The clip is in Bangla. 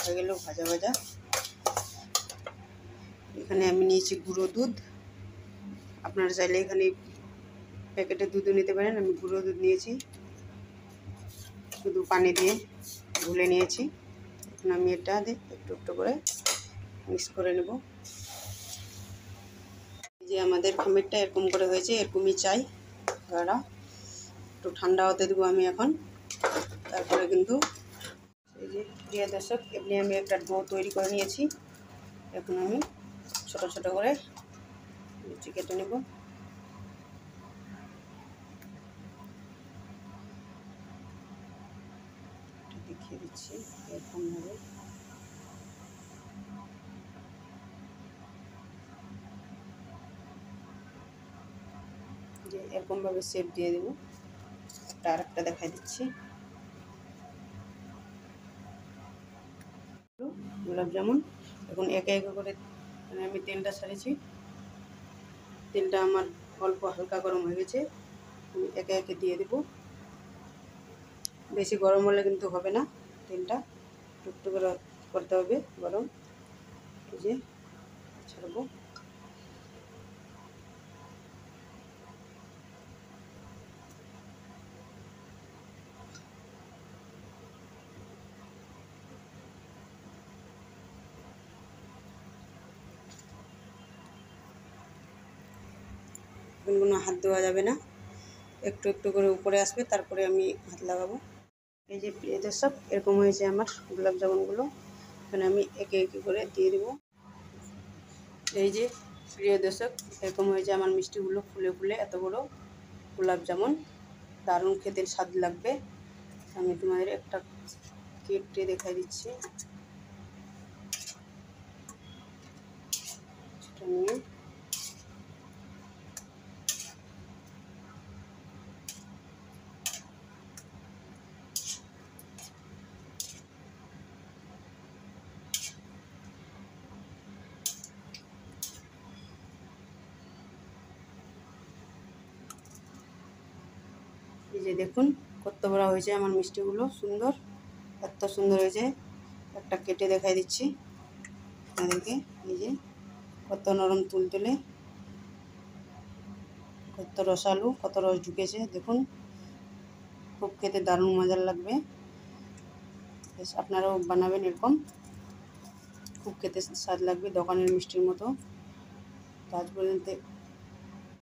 হয়ে গেল ভাজা ভাজা। এখানে আমি নিয়েছি গুঁড়ো দুধ, আপনারা চাইলে এখানে প্যাকেটের দুধও নিতে পারেন। আমি গুঁড়ো দুধ নিয়েছি, শুধু পানি দিয়ে গুলে নিয়েছি। এখন আমি এটা একটু একটু করে মিক্স করে নেব। যে আমাদের খামিরটা এরকম করে হয়েছে, এরকমই চাই গাঢ়া। একটু ঠান্ডা হতে দেবো আমি এখন, তারপরে কিন্তু এই যে প্রিয় দর্শক, এমনি আমি একটা ডো তৈরি করে নিয়েছি। এখন আমি ছোট ছোট করে লুচি কেটে নেব। দেখিয়ে দিচ্ছি এরকমভাবে। যে এরকমভাবে শেপ দিয়ে দেবো। আর একটা দেখাই দিচ্ছি, গোলাপ জামুন। এখন একে একে করে আমি তেলটা ছাড়িয়েছি, তেলটা আমার অল্প হালকা গরম হয়ে গেছে। আমি একে একে দিয়ে দেব। বেশি গরম হলে কিন্তু হবে না, তেলটা একটু করে করতে হবে গরম। এই যে ছাড়বো। কোনো হাত দেওয়া যাবে না, একটু একটু করে উপরে আসবে, তারপরে আমি হাত লাগাবো। এই যে প্রিয় দর্শক, এরকম হয়েছে আমার গোলাপ জামুনগুলো। এখানে আমি একে একে করে দিয়ে দেবো। এই যে প্রিয় দর্শক, এরকম হয়েছে আমার মিষ্টিগুলো, ফুলে ফুলে এত বড় গোলাপ জামুন। দারুণ খেতে স্বাদ লাগবে। আমি তোমাদের একটা কেটে দেখাই দিচ্ছি। সেটা নিয়ে এই যে দেখুন কত বড় হয়েছে আমার মিষ্টিগুলো, সুন্দর, এত সুন্দর হয়েছে। একটা কেটে দেখাই দিচ্ছি আপনাদেরকে। এই যে কত নরম তুলতুলে, কত রসালো, কত রস ঢুকেছে দেখুন। খুব খেতে দারুণ মজার লাগবে। আপনারাও বানাবেন এরকম, খুব খেতে স্বাদ লাগবে দোকানের মিষ্টির মতো। আজ পর্যন্ত